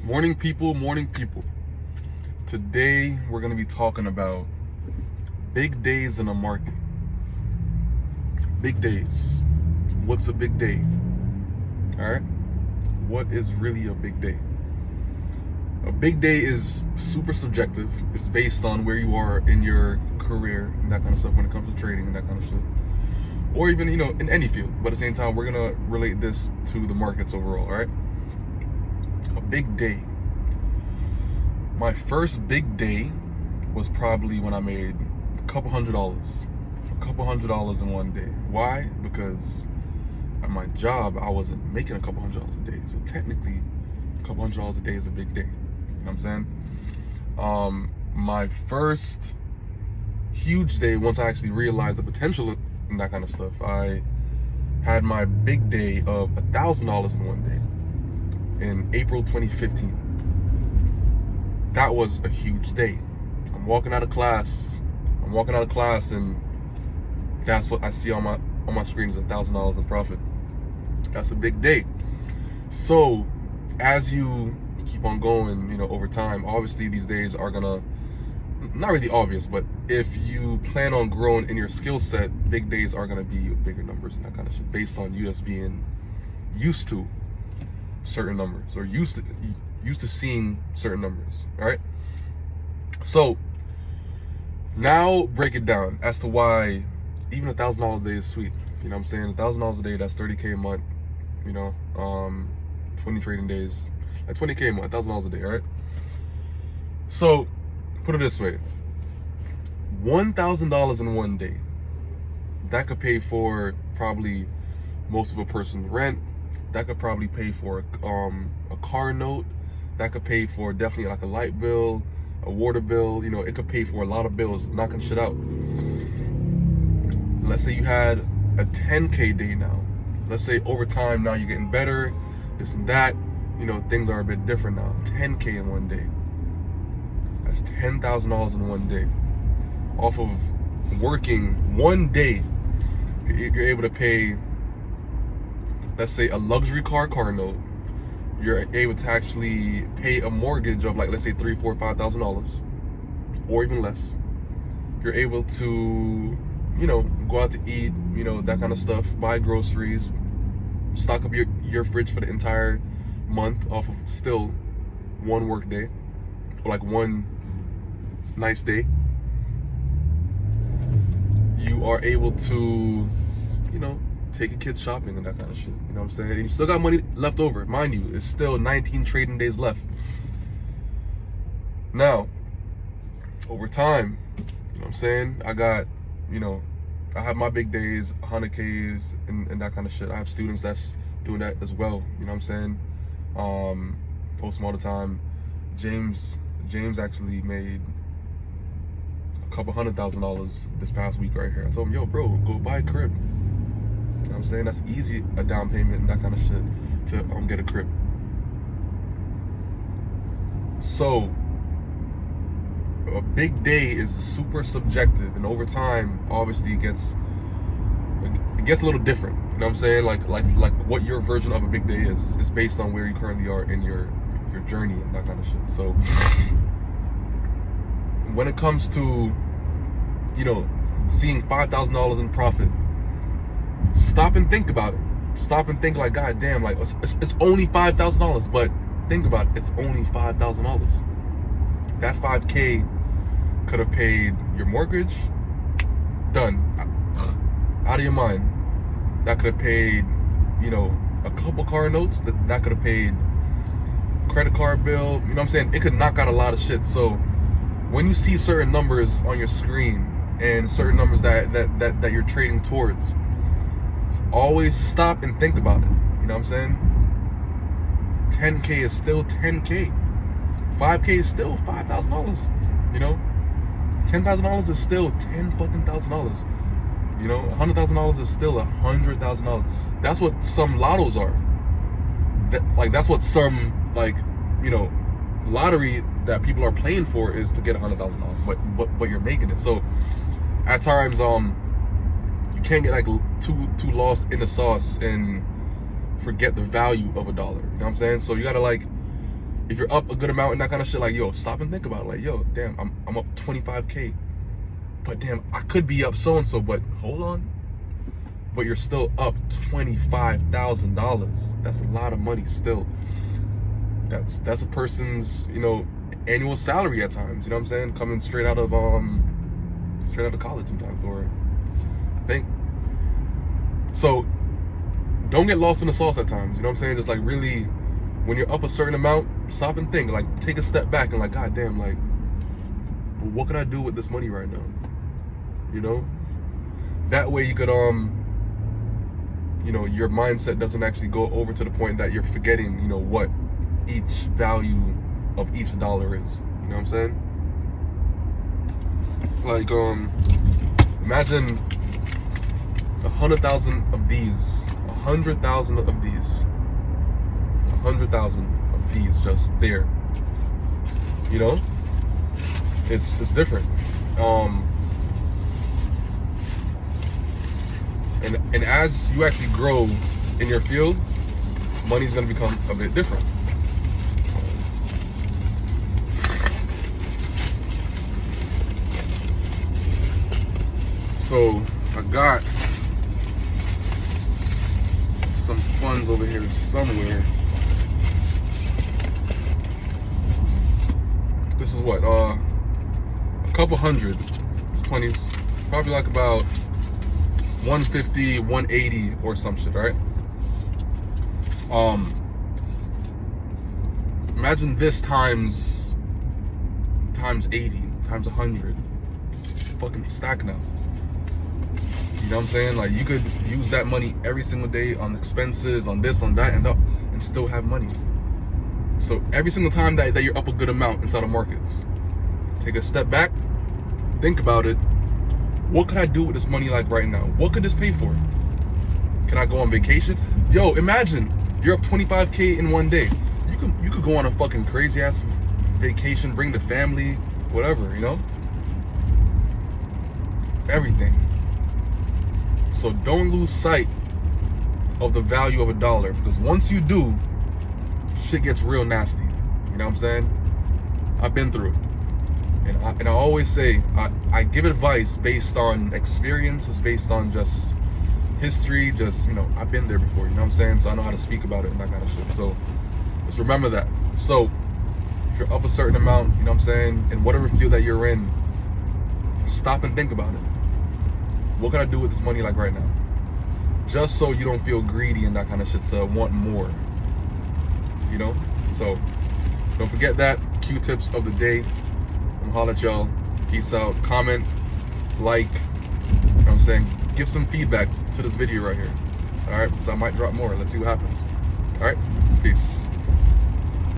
Morning people, morning people. Today we're going to be talking about big days in the market. Big days. What's a big day? All right. What is really a big day? A big day is super subjective. It's based on where you are in your career and that kind of stuff when it comes to trading and that kind of shit. Or even, in any field. But at the same time, we're going to relate this to the markets overall, all right? A big day. My first big day was probably when I made a couple $100s. A couple $100 in one day. Why? Because at my job, I wasn't making a couple $100 a day. So technically, a couple $100 a day is a big day. You know what I'm saying? My first huge day, once I actually realized the potential and that kind of stuff, I had my big day of $1,000 in one day in April 2015. That was a huge day. I'm walking out of class, and that's what I see on my screen is $1,000 in profit. That's a big day. So as you keep on going, over time, obviously these days are gonna, not really obvious, but if you plan on growing in your skill set, big days are gonna be bigger numbers and that kind of shit, based on you just being used to certain numbers or used to seeing certain numbers. All right. So now break it down as to why even $1,000 a day is sweet. You know what I'm saying? $1,000 a day, that's 30K a month. 20 trading days, at 20K a month, $1,000 a day. All right. So put it this way: $1,000 in one day, that could pay for probably most of a person's rent. That could probably pay for a car note. That could pay for definitely like a light bill, a water bill. It could pay for a lot of bills, knocking shit out. Let's say you had a 10K day now. Let's say over time now you're getting better, this and that. Things are a bit different now. 10K in one day. That's $10,000 in one day. Off of working one day, you're able to pay, let's say, a luxury car note. You're able to actually pay a mortgage of like, let's say, $3,000, $4,000, $5,000, or even less. You're able to, go out to eat, that kind of stuff, buy groceries, stock up your fridge for the entire month off of still one work day, or like one nice day. You are able to, take a kid shopping and that kind of shit. You know what I'm saying? And you still got money left over. Mind you, it's still 19 trading days left. Now, over time, you know what I'm saying? I got, I have my big days, 100Ks and that kind of shit. I have students that's doing that as well. You know what I'm saying? Post them all the time. James actually made a couple $100,000 this past week right here. I told him, yo, bro, go buy a crib. You know what I'm saying? That's easy, a down payment and that kind of shit to get a crib. So a big day is super subjective, and over time, obviously, it gets a little different. You know what I'm saying? Like what your version of a big day is based on where you currently are in your journey and that kind of shit. So when it comes to seeing $5,000 in profit, stop and think about it. Stop and think like, God damn, like it's only $5,000, but think about it, it's only $5,000. That 5K could have paid your mortgage, done, out of your mind. That could have paid, a couple car notes. That could have paid credit card bill. You know what I'm saying? It could knock out a lot of shit. So when you see certain numbers on your screen and certain numbers that you're trading towards, always stop and think about it. You know what I'm saying? 10K is still 10K. 5K is still $5,000. $10,000 is still $10,000. $100,000 is still $100,000. That's what some lottos are. That's what some lottery that people are playing for is, to get $100,000. But you're making it. So at times you can't get too lost in the sauce and forget the value of a dollar. You know what I'm saying? So you gotta if you're up a good amount and that kind of shit, like, yo, stop and think about it. Like, yo, damn, I'm up 25K. But damn, I could be up so-and-so, but hold on. But you're still up $25,000. That's a lot of money still. That's a person's, you know, annual salary at times, you know what I'm saying? Coming straight out of college sometimes, or I think. So don't get lost in the sauce at times, you know what I'm saying? Just like really, when you're up a certain amount, stop and think, like take a step back and like, God damn, like, what can I do with this money right now? You know? That way you could, you know, your mindset doesn't actually go over to the point that you're forgetting, you know, what each value of each dollar is. You know what I'm saying? Like, imagine 100,000 of these, 100,000 of these, 100,000 of these just there. You know? It's different. And as you actually grow in your field, money's gonna become a bit different. So I got some funds over here somewhere. This is what, a couple hundred 20s, probably like about 150, 180 or some shit, right? Imagine this times 80, times 100. It's a fucking stack now. You know what I'm saying? Like, you could use that money every single day on expenses, on this, on that, and still have money. So every single time that you're up a good amount inside of markets, take a step back, think about it. What could I do with this money like right now? What could this pay for? Can I go on vacation? Yo, imagine you're up 25K in one day. You could go on a fucking crazy ass vacation, bring the family, whatever, you know? Everything. So don't lose sight of the value of a dollar, because once you do, shit gets real nasty. You know what I'm saying? I've been through it. And I always say, I give advice based on experiences, based on just history, just, you know, I've been there before, you know what I'm saying? So I know how to speak about it and that kind of shit. So just remember that. So if you're up a certain amount, you know what I'm saying, in whatever field that you're in, stop and think about it. What can I do with this money like right now? Just so you don't feel greedy and that kind of shit to want more. You know? So don't forget that. Q-tips of the day. I'm holla at y'all. Peace out. Comment, like, you know what I'm saying? Give some feedback to this video right here. Alright? So I might drop more. Let's see what happens. Alright? Peace.